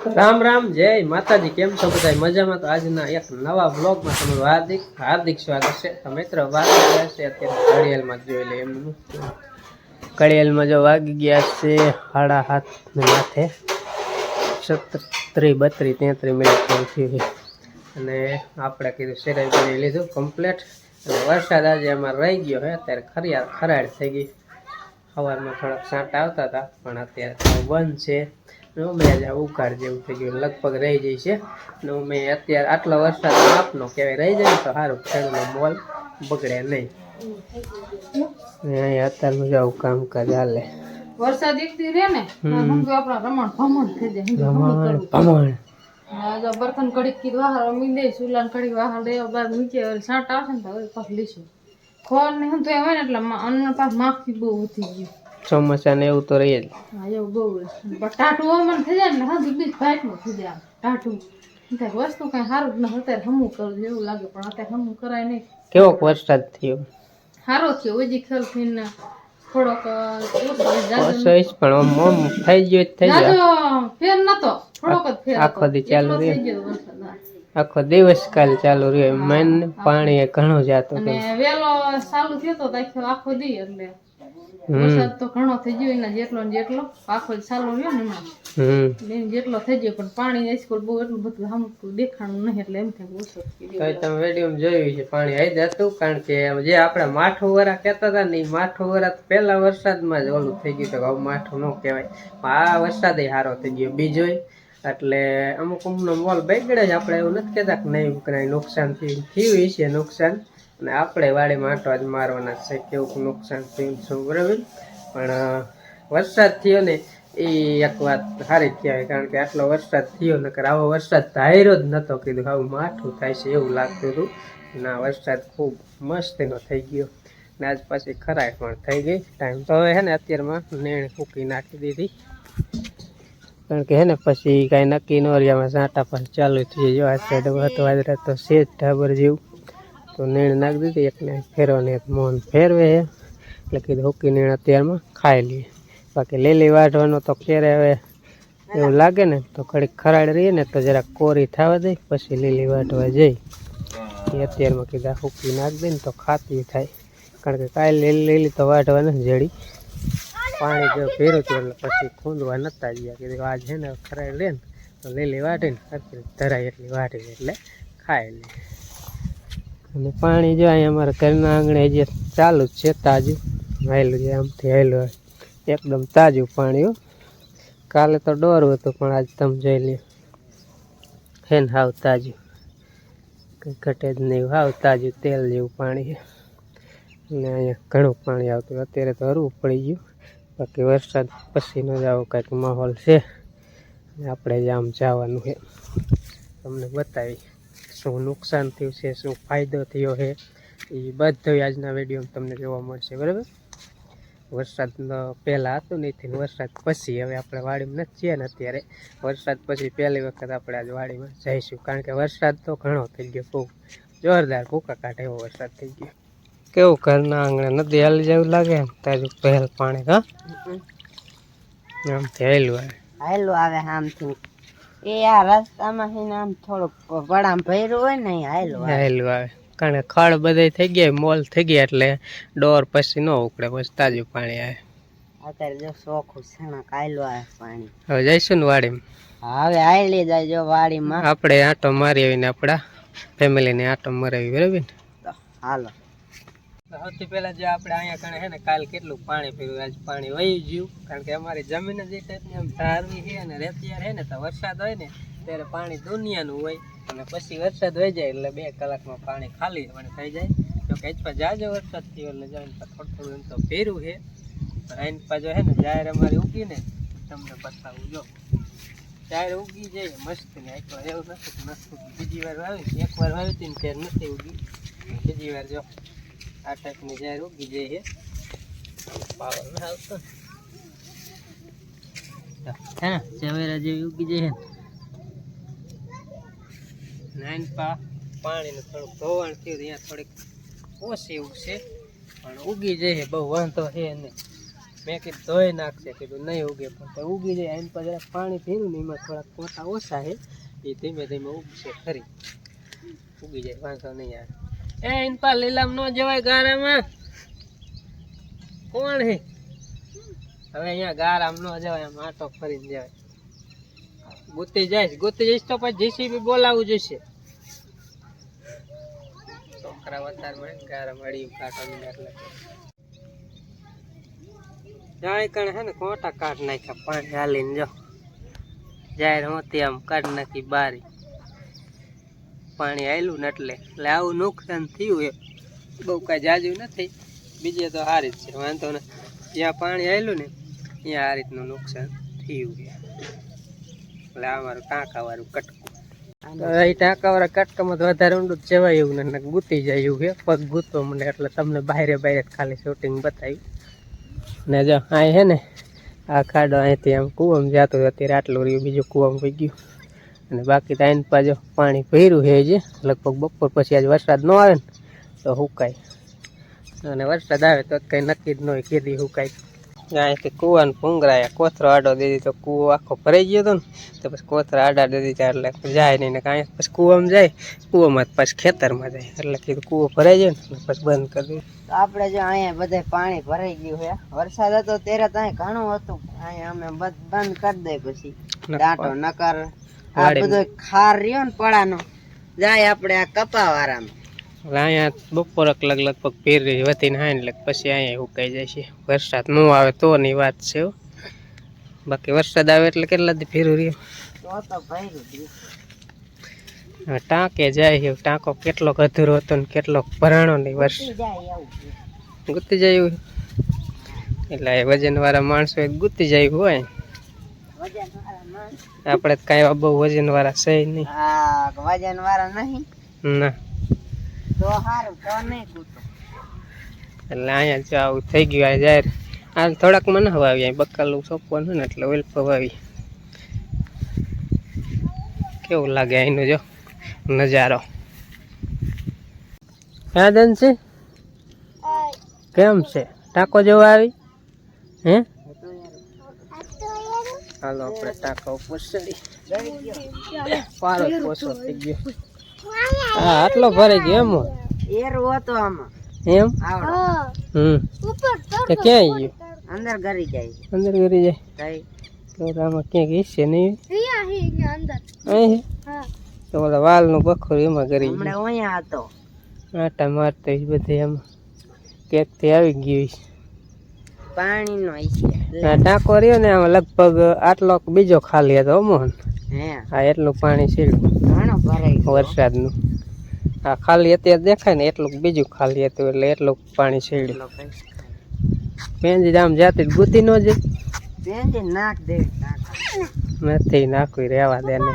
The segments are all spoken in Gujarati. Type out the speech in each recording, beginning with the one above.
રામ રામ જય માતાજી, કેમ છો બધા મજામાં? તો આજના એક નવા બ્લોગમાં તમારું હાર્દિક સ્વાગત છે. તો મિત્રો વાગી ગયા છે અત્યારે ઘડિયાળમાં જોઈ લે એમનું ઘડિયાળમાં જો વાગી ગયા છે 7:30 માથે 32-33 મિનિટ થયું અને આપણે કીધું સિરાઈ કરી લીધું કમ્પ્લેટ. અને વરસાદ આજે અમારે રહી ગયો છે, અત્યારે ખરાડ થઈ ગઈ. સવારમાં થોડાક છાંટા આવતા હતા પણ અત્યારે બંધ છે. મેં ઉકાળ જેવું થઈ ગયું, લગભગ રહી જાય છે. મેં અત્યારે આટલો વરસાદ આપનો કહેવાય રહી જાય તો સારું, ખેડૂતનો મોલ બગડે નહીં. અહીંયા અત્યારે મજા આવું કામકાજ હાલે. વરસાદ એકથી રે ને આપણા રમણ થઈ જાય. બર્તન કડીક કીધું વાહર મી દે સુલાન કડીક વાહર દે બાર નીચે છાંટ આવશે ને તો પાછું લીશું ખોર ને હું તો હોય ને એટલે અન્ન પાસ માખી બહુ વધી ગયું. ચોમાસા ને એવું તો રહે જ. હા એવું બહુ પણ ટાટું હવામાન થઈ જાય ને હા બીજ ભાઈટમાં થઈ જાય ટાટું વસ્તુ કઈ સારું જ ન અત્યારે હમું કરવું એવું લાગે પણ અત્યારે હમું કરાય નહીં. કેવો વરસાદ થયો? સારો થયો ઓજી ખેલ થઈને થોડોક પણ થઈ ગયો ફેર નતો થોડોક જ ફેર આખો દી ચાલુ રહ્યો. આખો દિવસ કાલ ચાલુ રહ્યો. મેન પાણી ઘણું જતું અને વેલો ચાલુ થયો તો આખો દી એટલે વરસાદ તો ઘણો થઈ ગયો એના જેટલો ને જેટલો આખો ચાલુ રહ્યો ને એમાં જેટલો થઈ ગયો પણ પાણી સ્કૂલ બહુ એટલું બધું હમતું દેખાણું નહીં એટલે એમ થાય ઓછો. તમે વિડીયો જોયું છે પાણી આવી જતું, કારણ કે જે આપણે માઠું વરા કહેતા હતા ને એ માઠું વરા પહેલા વરસાદમાં જ ઓલું થઈ ગયું. તો હવે માઠું ન કહેવાય, આ વરસાદ સારો થઈ ગયો બીજો. એટલે અમુક મોલ બગડે છે. આપણે એવું નથી કહેતા કે નહીં કઈ નુકસાન થયું છે નુકસાન, અને આપણે વાડીમાં આંટો જ મારવાના છે કેવું નુકસાન થયું શું બરાબર. પણ વરસાદ થયો ને એ એક વાત સારી કહેવાય, કારણ કે આટલો વરસાદ થયો નકર આવો વરસાદ ધાર્યો જ નતો. કીધું આવું માઠું થાય છે એવું લાગતું હતું. ના વરસાદ ખૂબ મસ્તીનો થઈ ગયો ને આજ પછી ખરાય પણ થઈ ગઈ. ટાઈમ તો હવે હે ને અત્યારમાં નેણ ફૂકી નાખી દીધી, કારણ કે હે ને પછી કાંઈ નક્કી ન રહ્યામાં સાંટા પણ ચાલુ થઈ જો આ સાઈડ હતો વાદરા તો સેજ ઢાબર જેવું તો નેણ નાખી દીધી. એકને ફેરવાને એક મોન ફેરવે છે એટલે કીધું હુકી નેણ અત્યારમાં ખાઈ લઈએ. બાકી લીલી વાઢવાનો તો ક્યારે હવે એવું લાગે ને તો ઘડીક ખરાડ રહીએ ને તો જરાક કોરી થવા દે પછી લીલી વાઢવા જઈ. એ અત્યારમાં કીધા હુકી નાખી દે ને તો ખાતી થાય, કારણ કે કાંઈ લીલી તો વાઢવા નથી જડી. પાણી જો ભેરું હતું એટલે પછી ખૂંદવા નતા ગયા. કીધું આજ છે ને ખરાડ લે ને તો લીલી વાઢીને ધરાય એટલી વાઢી એટલે ખાઈ લે. અને પાણી જો અહીંયા અમારા ઘરના આંગણે જે ચાલુ જ છે તાજું હાયલું છે, આમથી હાયલું એકદમ તાજું પાણી. કાલે તો ડોરું હતું પણ આજ તમે જોઈ લ્યો હે ને હાવ તાજું, કંઈ ઘટે જ નહીં, હાવ તાજું તેલ જેવું પાણી છે. ને અહીંયા ઘણું પાણી આવતું, અત્યારે તો હરવું પડી ગયું. બાકી વરસાદ પછીનો જ આવો કંઈક માહોલ છે. આપણે જ આમ જવાનું છે, તમને બતાવી શું નુકસાન થયું છે શું ફાયદો થયો છે એ બધું આજના વિડીયોમાં તમને જોવા મળશે બરાબર. વરસાદ પહેલાં હતું નહીં, વરસાદ પછી હવે આપણે વાડીમાં નથી છીએ ને અત્યારે. વરસાદ પછી પહેલી વખત આપણે આજ વાડીમાં જઈશું, કારણ કે વરસાદ તો ઘણો થઈ ગયો, ખૂબ જોરદાર ભૂકા કાઢે એવો વરસાદ થઈ ગયો. કેવું ઘરના આંગણે નદી હાલી જેવું લાગે ને તાજું પહેલ પાણી. હા આમથી હાયલું આવે આમથી એ આ રસ્તામાં છે ને આમ થોડુંક વડામ ભર્યું હોય ને હાયલું આવે, કારણ કે ખડ બધે થઈ ગયા મોલ થઈ ગયા એટલે ડોર પછી ન ઉકળે, પછી તાજું પાણી આવે. અત્યારે જો ચોખ્ખું સણક હાયલું આવે પાણી. હવે જઈશું ને વાડીમાં. હવે હાયલી જાય જો વાડીમાં, આપણે આંટો મારી આવીને આપણા ફેમિલીને આંટો મરાવી બરાબર ને. હાલો સૌથી પહેલા જે આપણે અહીંયા કણે છે ને કાલ કેટલું પાણી પીવું, આજ પાણી વહી ગયું, કારણ કે અમારી જમીન જ એ ટાઈપની આમ ધારવી છે અને રેતિયાર છે ને તો વરસાદ હોય ને ત્યારે પાણી દુનિયાનું હોય અને પછી વરસાદ વહી જાય એટલે 2 કલાકમાં પાણી ખાલી થઈ જાય. જો કે આજપા જાજો વરસાદ થયો એટલે જમીન પર થોડું એમ તો ભેરું છે. આઈન પાછો છે ને જાહેર અમારી ઉગી ને તમને બતાવું જો જાહેર ઉગી જાય મસ્ત ને. એકવાર એવું નથી બીજી વાર વાવી, એકવાર વાવી હતી ને ત્યારે નથી ઉગી, બીજી વાર જો આ ટાઈપની જાહેર ઉગી જાય છે. પાવર ના આવતો હે ને ચવેરા જેવી ઉગી જાય છે ને. પાણીનું થોડુંક ધોવાણ થયું ત્યાં થોડીક ઓછી ઉગશે પણ ઉગી જાય, બહુ વાંધો છે નહીં. મેં કીધું ધોઈ નાખશે, કીધું નહીં ઉગે, પણ ઉગી જાય. એમ પર જરાક પાણી ભર્યું ને એમાં થોડાક કોટા ઓછા છે, એ ધીમે ધીમે ઉગશે ખરી, ઉગી જાય, વાંધો નહીં આવે. ઇનપા લીલામ ન જવાય ગારામાં, કોણ હે? હવે અહીંયા ગારામ ન જવાય, આમ આટો ફરીને જવાય. ગુતી જઈશ તો પછી જીસીબી બોલાવવું જોઈશે. છોકરા વધારે મળે ગારા મળી કાઢવાની એટલે જાય કણે હે ને કોટા કાઢ નાખ્યા, પાણી હાલીને જો જાહેર હોતી આમ કાઢ નાખી બારી, પાણી આવેલું ને એટલે આવું નુકસાન થયું. એ બહુ કાંઈ જાજુ નથી, બીજે તો સારી જ છે, વાંધો ને. જ્યાં પાણી આવેલું ને ત્યાં આ રીતનું નુકસાન થયું છે. એટલે અમારું ટાંકાવાળું કટકું, એ ટાંકાવાળા કટકામાં તો વધારે ઊંડું જવાય એવું ને ગુતી જાય એવું છે. પગ ગુતવા મને એટલે તમને બહારે ખાલી શૂટિંગ બતાવ્યું. ને જો અહીં છે ને આ ખાડો અહીંથી આમ કૂવામાં જતો અત્યારે આટલું રહ્યું, બીજું કૂવામાં પી ગયું. અને બાકી તો આઈને પાછું પાણી ભર્યું છે જે લગભગ બપોર પછી આજ વરસાદ ન આવે ને તો સુકાય, અને વરસાદ આવે તો કંઈ નક્કી જ ન હોય કેદી સુકાય. અહીંથી કૂવાને ભૂંગરાયા, કોથરો આડો દીધી તો કૂવો આખો ભરાઈ ગયો હતો ને, તો પછી કોથરા આડા દે દીધા એટલે જાય નહીં. ને કાંઈ પછી કૂવામાં જાય, કૂવામાં પછી ખેતરમાં જાય, એટલે કીધું કૂવો ભરાઈ જાય ને પછી બંધ કરી દીધું. આપણે જો અહીંયા બધે પાણી ભરાઈ ગયું છે. વરસાદ હતો ત્યારે તો અહીં ઘણું હતું, અહીંયા અમે બંધ કરી દઈ પછી દાંટો નકર આ બધો ખાર રહ્યો ને પડાનો જાય આપણે આ કપાવાળામાં. એટલે અહીંયા બપોરક લગભગ ભીર વધીને હા એટલે પછી અહીંયા ઉકાઈ જાય છે. વરસાદ ન આવે તો ની વાત છે, બાકી વરસાદ આવે એટલે કેટલા દી ભીરું રહ્યું તો ભર્યું જ. ટાંકે જાય છે. ટાંકો કેટલો અધૂરો હતો ને કેટલો ભરાણો નહીં, વર્ષ ગુતી જાય એવું. એટલે વજન વાળા માણસો ગુતી જાય હોય, આપણે કાંઈ બહુ વજન વાળા છે નહીં. વજન વાળા નહીં ના, તો સારું તો નહીં ગુતો. એટલે અહીંયા જો આવું થઈ ગયું. આ જાય આ થોડાક મને વાવી, બકાલું સોંપવાનું ને એટલે ઓઇલ વાવી. કેવું લાગે અહીંનો જો નજારો? હા દનસી કેમ છે? ટાંકો જેવો આવી હે? હાલો આપણે ટાંકા ઉપર ચડી, પારો પોસો થઈ ગયો. હા આટલો ભરાઈ ગયો એમ એર હતો આમાં એમ? તે ક્યાં ગયું? અંદર ગરી જાય, અંદર ગરી જાય તો આમાં ક્યાંક હિસ્સે નહીં અહીં તો ઓલા વાલ નું બખોર એમાં ગરી ગયું. અહીંયા હતો આટા મારતો બધે એમાં કેક થી આવી ગયું પાણી નો. ટાંકો રહ્યો ને આમાં લગભગ આટલો બીજો ખાલી હતો મોહન. હા એટલું પાણી સીડ્યું વરસાદનું. આ ખાલી અત્યારે દેખાય ને એટલું બીજું ખાલી હતું એટલે એટલું પાણી સીડ્યું. પેંજી આમ જાતી ગુતી ન જાય, નાખ દે નથી નાખવી રહેવા દે ને.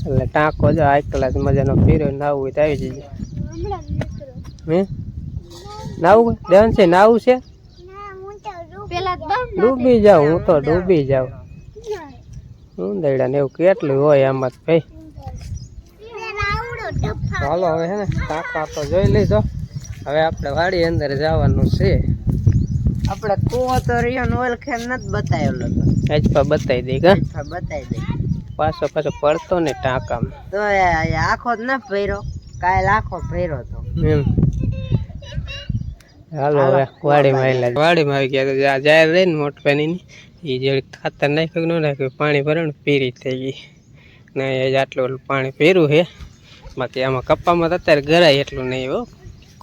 એટલે ટાંકો જો આ કલાક મજાનો પીરો નાવું તો આવી જઈએ. હે નાવું દેવાનું છે? નાવું છે? ડૂબી જાવ, હું તો ડૂબી જાઉં. ઉંદરડા ને એવું કેટલું હોય આમાં ભાઈ. હાલો હવે હે ને ટાંકા તો જોઈ લીધો, હવે આપણે વાડી અંદર જવાનું છે. આપણે કૂવો તો રહ્યો ને ઓલખે નથી બતાવ્યો, આજ પા બતાવી દઈ કા બતાવી દઈ. પાછો પડતો ને ટાંકામાં તો આખો જ ના ભર્યો, કાલ આખો ભર્યો તો એમ. હાલો હવે વાડીમાં આવી ગયા. જાહેર રહી ને મોટ પાણીની એ જે ખાતર નાખ્યું ન નાખ્યું, પાણી ભરણ પીરી થઈ ગઈ ને આટલું પાણી પીર્યું છે. બાકી આમાં કપ્પામાં તો અત્યારે ગરાય એટલું નહીં હો,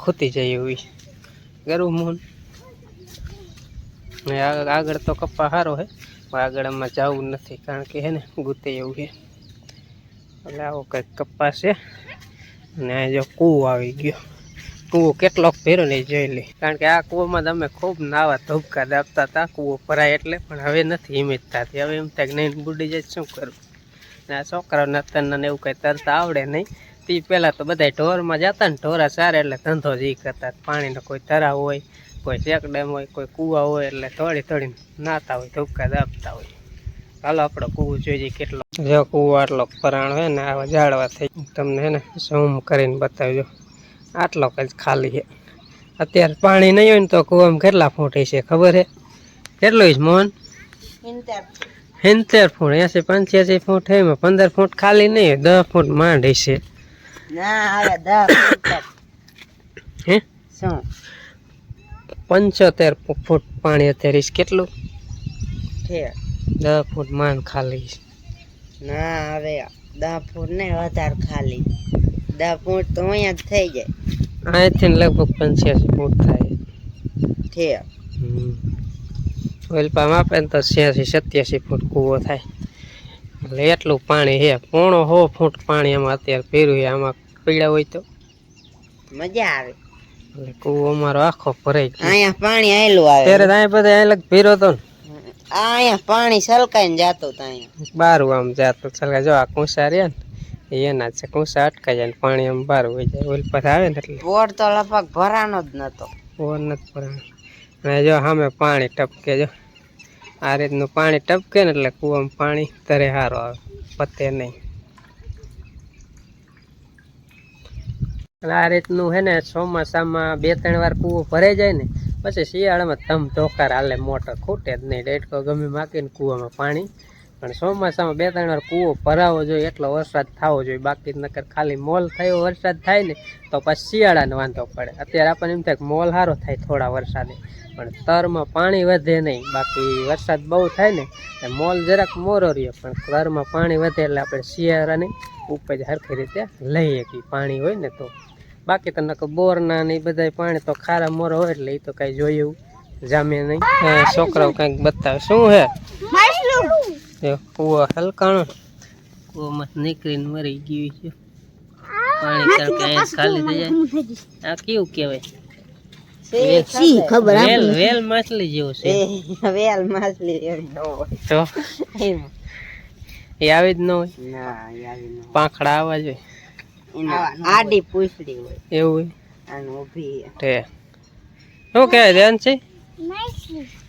ખૂતી જાય એવું ગરવું મોહન. આગળ તો કપ્પા સારો છે, આગળ આમાં જવું નથી કારણ કે હે ને ગુતે એવું છે. એટલે આવો કંઈક કપ્પા છે. અને આ જો કૂવો આવી ગયો, કૂવો કેટલોક ભેરો ને જોઈ લે. કારણ કે આ કૂવામાં તમે ખૂબ નાવા ધબકા દાબતા હતા કૂવો ભરાય એટલે, પણ હવે નથી હિંમત થતી. હવે એમ થાય કે નહીં બુડી જાય શું કરવું. આ છોકરાઓને અત્યારના એવું કંઈ તરતા આવડે નહીં. તે પહેલાં તો બધા ઢોરમાં જતા ને, ઢોરા સારા એટલે ધંધો જ ઈ કરતા. પાણીનો કોઈ તરાવ હોય, કોઈ ચેકડેમ હોય, કોઈ કૂવા હોય એટલે થોડી નાતા હોય, ધબકા દાબતા હોય. હાલો આપણો કૂવો જોઈએ કેટલો. જો કૂવો આટલો પરાણ હોય ને આવા ઝાડવા થઈ તમને હે ને ઝૂમ કરીને બતાવજો. આટલો જ ખાલી છે, અત્યારે પાણી નહીં હોય ને તો કુવામાં કેટલા ફૂટ છે ખબર હે? કેટલું છે મોહન? 70 ફૂટ, 80-85 ફૂટ હે. 15 ફૂટ ખાલી નહીં, 10 ફૂટ માંડ હશે. ના હવે 10 ફૂટ હે શું 75 ફૂટ પાણી અત્યારે છે. કેટલું છે? 10 ફૂટ માંડ ખાલી છે. ના હવે 10 ફૂટ નહીં, વધારે ખાલી 10 ફૂટ તો અહીંયા જ થઈ જાય અહીંથી લગભગ 85 ફૂટ થાય છે. ઓલપામ આપે ને તો 86-87 ફૂટ કૂવો થાય. એટલે એટલું પાણી છે. 100 ફૂટ પાણી આમાં અત્યારે પીર્યું છે. આમાં પીડા હોય તો મજા આવે. એટલે કૂવો અમારો આખો ભરાઈ ગયો. અહીંયા પાણી આયેલું આવે ત્યારે તો અહીંયા બધા અલગ પીરો તો ને અહીંયા પાણી છલકાઈને જાતું તા અહીંયા બારું આમ જાતું છલકા. જો આ કુંસા રહ્યા ને એના છે, કુંસા અટકાઈ જાય ને પાણી આમ બહાર હોય જાય. ઓલ પર આવે ને એટલે બોર તો લગભગ ભરાનો જ નતો. ઓર નથી ભરાણો. અને જો સામે પાણી ટપકે. જો આ રીતનું પાણી ટપકે ને એટલે કૂવામાં પાણી તરે સારો આવે, પતે નહીં. અને આ રીતનું હે ને ચોમાસામાં 2-3 વાર કૂવો ભરાઈ જાય ને પછી શિયાળામાં ધમ ધોકાર હાલે, મોટર ખૂટે જ નહીં. ડેટકો ગમે માકીને કૂવામાં પાણી. પણ ચોમાસામાં 2-3 વાર કૂવો ભરાવો જોઈએ, એટલો વરસાદ થવો જોઈએ. બાકી નકર ખાલી મોલ થયો વરસાદ થાય ને તો પછી શિયાળાનો વાંધો પડે. અત્યારે આપણને એમ થાય કે મોલ સારો થાય થોડા વરસાદે, પણ તરમાં પાણી વધે નહીં. બાકી વરસાદ બહુ થાય ને એટલે મોલ જરાક મોરો રહ્યો, પણ તરમાં પાણી વધે એટલે આપણે શિયાળાની ઉપજ સરખી રીતે લઈએ કે પાણી હોય ને તો. બાકી તો નકર બોરના ને બધા પાણી તો ખારા મોરો હોય એટલે એ તો કાંઈ જોઈએ એવું જામે નહીં. છોકરાઓ કંઈક બતાવે. શું હે? કૂવો હલકાણો, કૂવામાં નીકળીને મરી ગયું છે પાણી. કારણ કે અહીંયા ખાલી થઈ જાય. આ કેવું કહેવાય? વેલ માછલી જેવું છે. વેલ માછલી એવી ન હોય તો એ આવી જ ન હોય. ના આવી ન પાંખડા આવવા જોઈએ. આડી પૂછડી હોય એવું અને ઊભી તે શું કહેવાય? ધ્યાન છે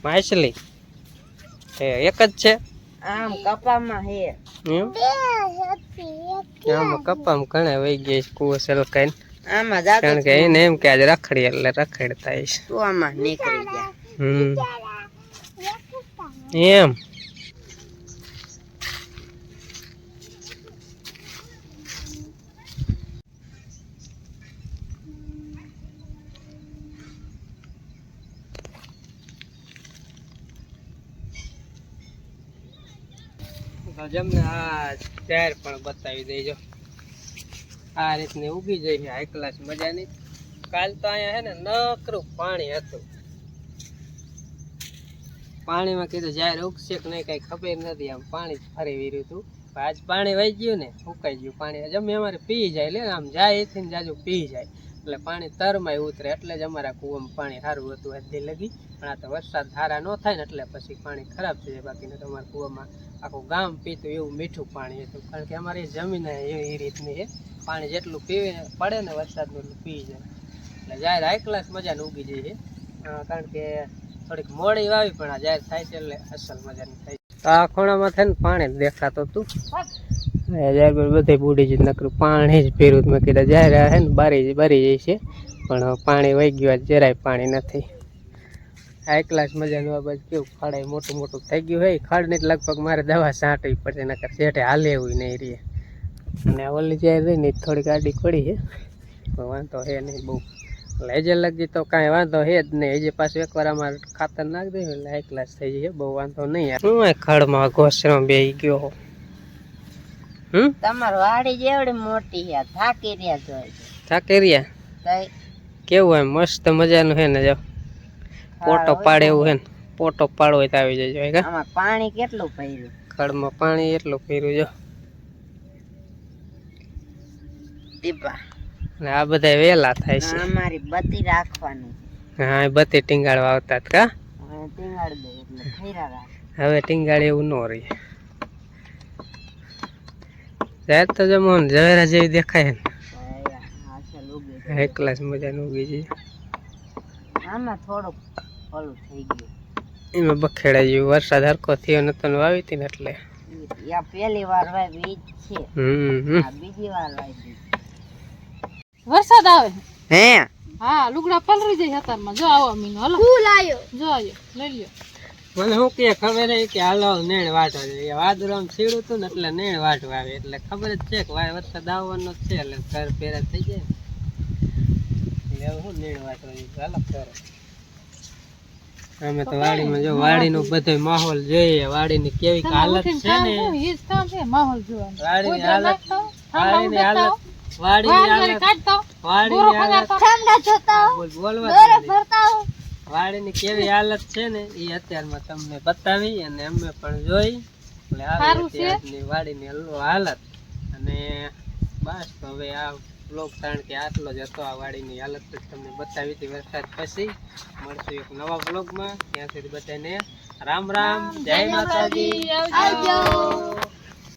માછલી એક જ છે. આમ કપામાં હે એમ આમાં કપામાં ઘણા વહી ગયા છે કૂવો સલકાઈને. આમાં જાતો કારણ કે એને એમ કે આજે રખડી એટલે રખડતા છે. તું આમાં નીકળી જા. એમ જમને આ ચાર પણ બતાવી દેજો. આ રીતની ઉગી જાય છે હાઈ ક્લાસ મજાની. કાલ તો અહીંયા હે ને નકરું પાણી હતું. પાણીમાં કીધું જ્યારે ઉગશે કે નહીં કઈ ખબર નથી. આમ પાણી જ ફરી વીર્યું હતું. આજ પાણી વહી ગયું ને, ઉકાઈ ગયું પાણી. જમે અમારે પી જાય લે આમ જાય એથી જાજુ પી જાય એટલે પાણી તરમાં ઉતરે. એટલે જ અમારા કૂવામાં પાણી સારું હતું હજી લગી. પણ આ તો વરસાદ સારા ન થાય ને એટલે પછી પાણી ખરાબ થઈ જાય. બાકી ને તમારા કૂવામાં આખું ગામ પીતું એવું મીઠું પાણી હતું. કારણ કે અમારી જમીન એ રીતની છે, પાણી જેટલું પીવે પડે ને વરસાદનું એટલું પી જાય. એટલે જ્યારે હાઈ ક્લાસ મજાનું ઉગી જાય છે. કારણ કે થોડીક મોડી વાવી પણ આ જાહેર થાય છે એટલે અસલ મજાની થાય છે. તો આ ખૂણામાં થઈને પાણી જ દેખાતું હતું. જાહેર બધે બુડી જ નકરું પાણી જ પીરું. મેં કીધું જાહેર હે ને બારી જાય છે પણ પાણી વહી ગયું. જરાય પાણી નથી. હાઈ ક્લાસ મજાનું આ બાજુ કેવું ખાડાય મોટું મોટું થઈ ગયું હોય. ખાડની લગભગ મારે દવા છાંટવી પડશે, નકર શેઠે હાલે એવું નહીં રહે. અને ઓલી જાય રહી ને થોડીક આડી પડી છે, વાંધો હે નહીં બહુ. એટલે હજે લગી તો કાંઈ વાંધો હે જ નહીં. હજે પાછું એકવાર અમારે ખાતર નાખી દઈએ એટલે હાઈ ક્લાસ થઈ જાય, બહુ વાંધો નહીં. શું ખડમાં ઘોસરો બેસી ગયો. તમાર વાડી જેવડી મોટી છે, થાકી રહ્યા જોઈ. થાકી રહ્યા કેવું એમ મસ્ત મજાનું હે ને. જો પોટો પાડે એવું હે ને, પોટો પાડવો હોય તો આવી જજો. આમાં પાણી કેટલું ભર્યું? ખડમાં પાણી એટલું પીર્યું. જો દીપા અને આ બધા વેલા થાય છે. અમારી બત્તી રાખવાનું. હા એ બત્તી ટીંગાડવા આવતા કા. હવે ટીંગાડી દે એટલે ફેરા રાખ. હવે ટીંગાડી એવું ન રહી. જાહેર તો જમો ને ઝવેરા જેવી દેખાય ને. એક ક્લાસ મજાનું ઉગી છે. આમાં થોડુંક ઓલું થઈ ગયું. એમાં બખેડા જેવું વરસાદ હરકો થયો નતો ને વાવી હતી ને એટલે. યા પહેલી વાર વાવી છે. આ બીજી વાર વાવી. વરસાદ આવે હે હા લુગડા પલરી જાય હતારમાં જો આવો મીનો હલો જો આયો લઈ લ્યો મને શું કે ખબર હે કે હાલો નેણ વાટવા છે વાદળામાં છીડું હતું ને એટલે નેણ વાટવા આવે એટલે ખબર જ છે કે વરસાદ આવવાનો જ છે એટલે ઘર પેરા થઈ જાય એટલે હવે શું નેણ વાટવા હાલો કરે અમે તો વાડીમાં જો વાડીનો બધો માહોલ જોઈએ વાડીની કેવી હાલત છે ને ઈ જ કામ છે માહોલ જોવાનો વાડીની હાલત વાડીની હાલત વાડીની હાલત કાઢતો વાડીની હાલત ઠંડા જોતા બોલવા વાડીની કેવી હાલત છે ને એ અત્યારમાં તમને બતાવી અને અમે પણ જોઈ એટલે આવી અત્યારની વાડીની હાલત અને બસ તો હવે આ બ્લોગ કારણ કે આટલો જ હતો આ વાડીની હાલત જ તમને બતાવી હતી વરસાદ પછી મળશું એક નવા બ્લોગમાં ત્યાં સુધી બધાને રામ રામ જય માતાજી આવજો.